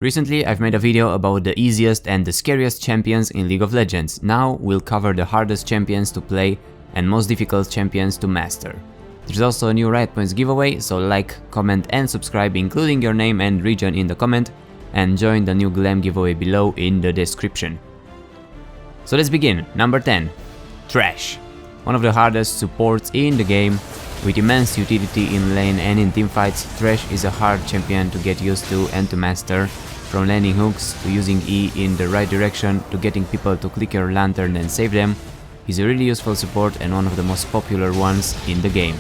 Recently, I've made a video about the easiest and the scariest champions in League of Legends. Now we'll cover the hardest champions to play and most difficult champions to master. There's also a new Riot Points giveaway, so like, comment and subscribe, including your name and region in the comment, and join the new Glam giveaway below in the description. So let's begin. Number 10. Thresh. One of the hardest supports in the game. With immense utility in lane and in teamfights, Thresh is a hard champion to get used to and to master. From landing hooks to using E in the right direction to getting people to click your lantern and save them, he's a really useful support and one of the most popular ones in the game.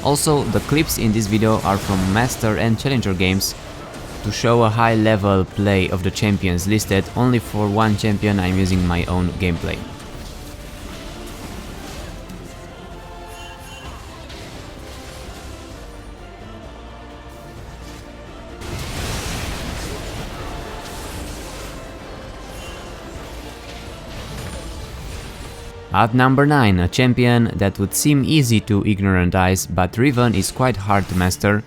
Also, the clips in this video are from Master and Challenger games. To show a high level play of the champions listed, only for one champion I'm using my own gameplay. At number 9, a champion that would seem easy to ignorant eyes, but Riven is quite hard to master.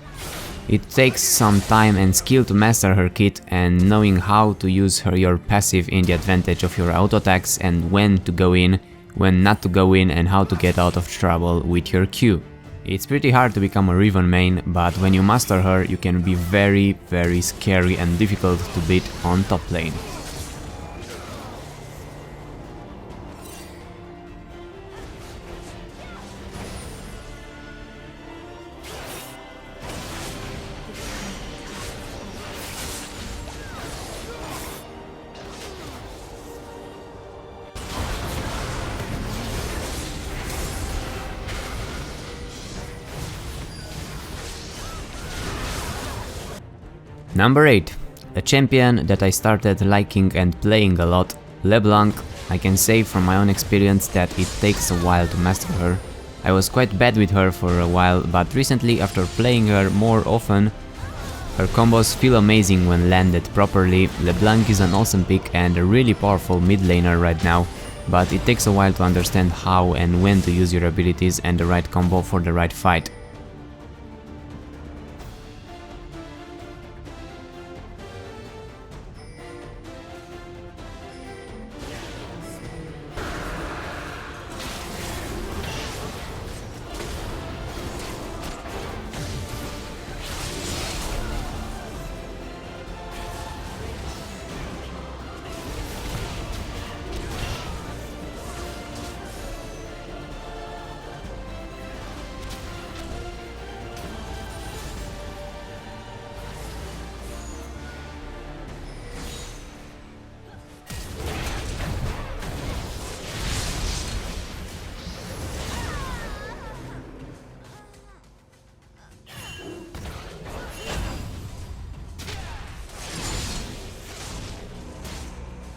It takes some time and skill to master her kit and knowing how to use your passive in the advantage of your auto attacks and when to go in, when not to go in, and how to get out of trouble with your Q. It's pretty hard to become a Riven main, but when you master her you can be very scary and difficult to beat on top lane. Number 8. A champion that I started liking and playing a lot, LeBlanc. I can say from my own experience that it takes a while to master her. I was quite bad with her for a while, but recently after playing her more often, her combos feel amazing when landed properly. LeBlanc is an awesome pick and a really powerful mid laner right now, but it takes a while to understand how and when to use your abilities and the right combo for the right fight.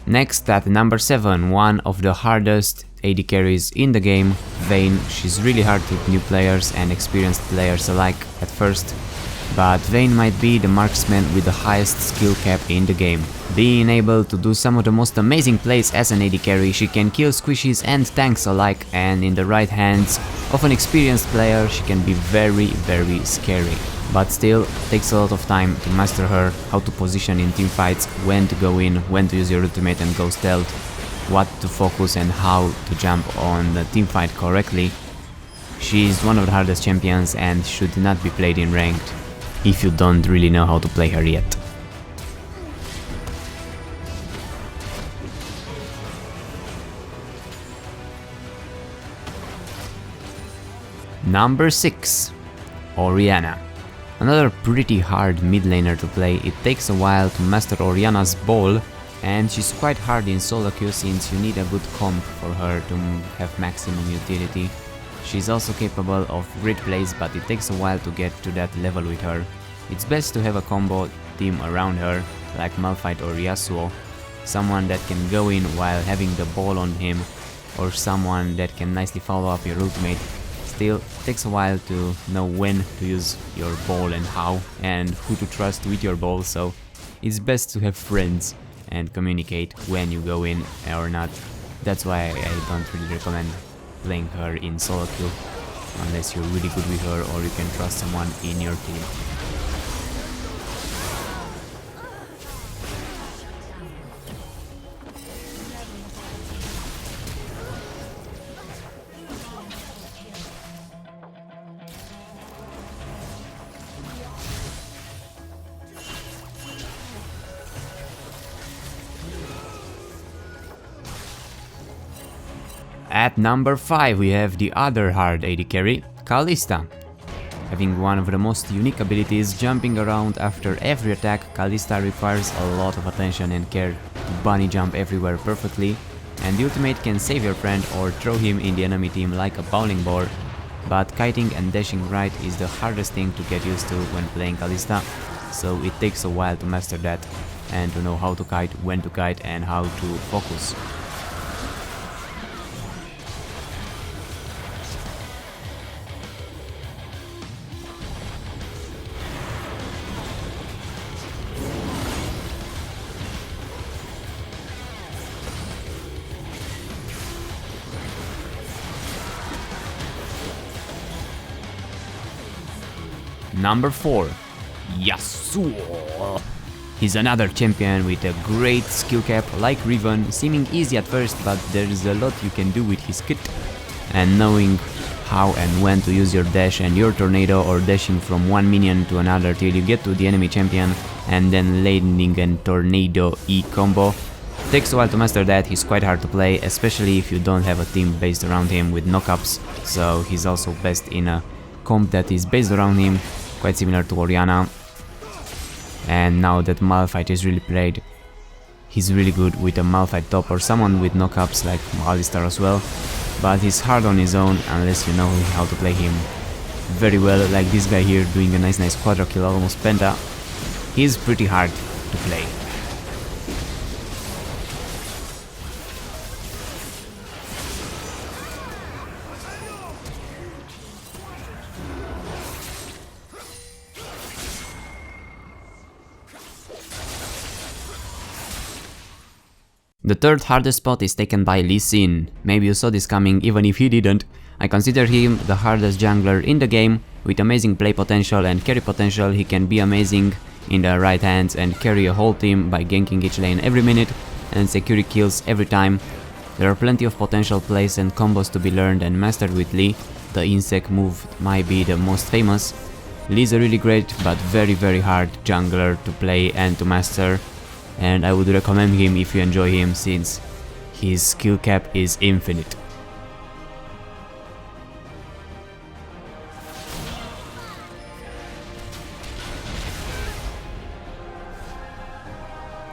Next, at number 7, one of the hardest AD carries in the game, Vayne. She's really hard with new players and experienced players alike at first, but Vayne might be the marksman with the highest skill cap in the game. Being able to do some of the most amazing plays as an AD carry, she can kill squishies and tanks alike, and in the right hands of an experienced player she can be very scary. But still, it takes a lot of time to master her, how to position in teamfights, when to go in, when to use your ultimate and go stealth, what to focus and how to jump on the teamfight correctly. She's one of the hardest champions and should not be played in ranked if you don't really know how to play her yet. Number 6. Oriana. Another pretty hard mid laner to play. It takes a while to master Oriana's ball, and she's quite hard in solo queue since you need a good comp for her to have maximum utility. She's also capable of great plays, but it takes a while to get to that level with her. It's best to have a combo team around her, like Malphite or Yasuo, someone that can go in while having the ball on him, or someone that can nicely follow up your ultimate. Still, it takes a while to know when to use your ball and how, and who to trust with your ball, so it's best to have friends and communicate when you go in or not. That's why I don't really recommend playing her in solo queue unless you're really good with her or you can trust someone in your team. At number 5 we have the other hard AD carry, Callister. Having one of the most unique abilities, jumping around after every attack, Callister requires a lot of attention and care to bunny jump everywhere perfectly, and the ultimate can save your friend or throw him in the enemy team like a bowling ball, but kiting and dashing right is the hardest thing to get used to when playing Callister, so it takes a while to master that and to know how to kite, when to kite and how to focus. Number 4, Yasuo. He's another champion with a great skill cap like Riven, seeming easy at first, but there is a lot you can do with his kit. And knowing how and when to use your dash and your tornado, or dashing from one minion to another till you get to the enemy champion and then landing a tornado E combo. Takes a while to master that. He's quite hard to play, especially if you don't have a team based around him with knockups, so he's also best in a comp that is based around him, quite similar to Oriana. And now that Malphite is really played, he's really good with a Malphite top or someone with knockups like Callister as well, but he's hard on his own unless you know how to play him very well, like this guy here doing a nice quadra kill, almost penta. He's pretty hard to play. The third hardest spot is taken by Lee Sin. Maybe you saw this coming, even if he didn't. I consider him the hardest jungler in the game. With amazing play potential and carry potential, he can be amazing in the right hands and carry a whole team by ganking each lane every minute and security kills every time. There are plenty of potential plays and combos to be learned and mastered with Lee. The insect move might be the most famous. Lee's a really great but very hard jungler to play and to master, and I would recommend him if you enjoy him, since his skill cap is infinite.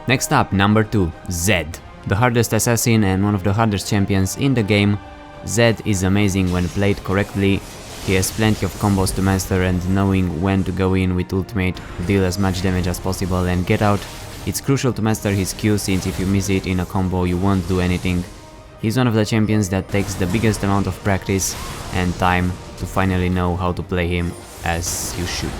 Next up, number 2, Zed. The hardest assassin and one of the hardest champions in the game. Zed is amazing when played correctly. He has plenty of combos to master, and knowing when to go in with ultimate, deal as much damage as possible and get out. It's crucial to master his Q, since if you miss it in a combo you won't do anything. He's one of the champions that takes the biggest amount of practice and time to finally know how to play him as you should.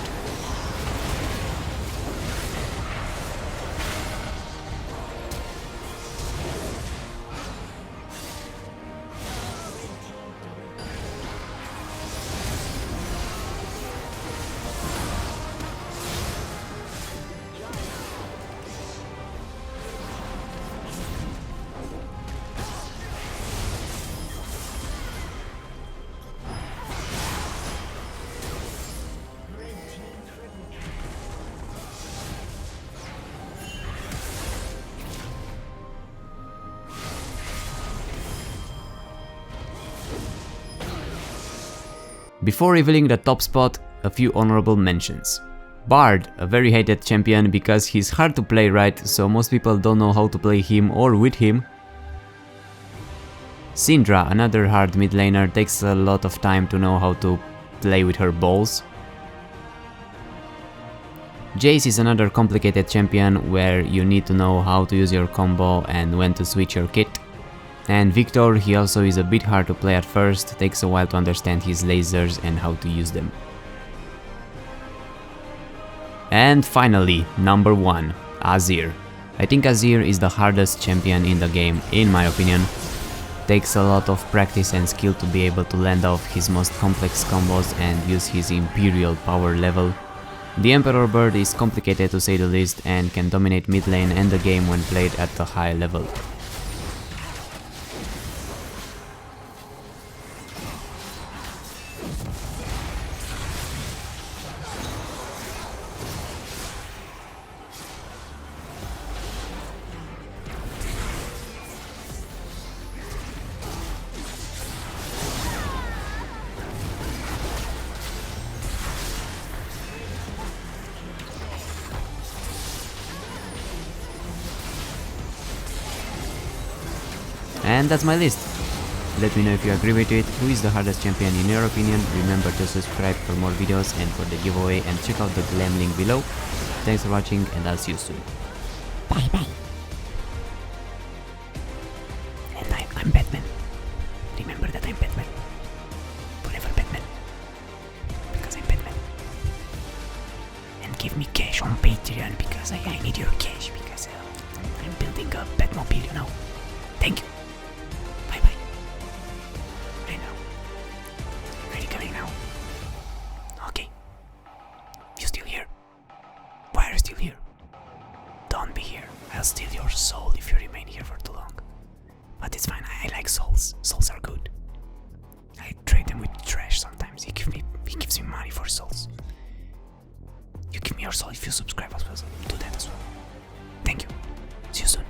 Before revealing the top spot, a few honorable mentions. Bard, a very hated champion because he's hard to play right, so most people don't know how to play him or with him. Syndra, another hard mid laner, takes a lot of time to know how to play with her balls. Jace is another complicated champion where you need to know how to use your combo and when to switch your kit. And Victor, he also is a bit hard to play at first, takes a while to understand his lasers and how to use them. And finally, number 1, Azir. I think Azir is the hardest champion in the game, in my opinion. Takes a lot of practice and skill to be able to land off his most complex combos and use his imperial power level. The Emperor Bird is complicated to say the least and can dominate mid lane and the game when played at a high level. And that's my list. Let me know if you agree with it, who is the hardest champion in your opinion. Remember to subscribe for more videos and for the giveaway, and check out the glam link below. Thanks for watching, and I'll see you soon. Bye bye. And I'm Batman. Remember that I'm Batman. Forever Batman. Because I'm Batman. And give me cash on Patreon because I need your cash because I'm building a Batmobile, you know. Thank you. Bye bye. I know. Really coming now. Okay. You still here? Why are you still here? Don't be here. I'll steal your soul if you remain here for too long. But it's fine. I like souls. Souls are good. I trade them with Thresh sometimes. He gives me money for souls. You give me your soul if you subscribe as well. So do that as well. Thank you. See you soon.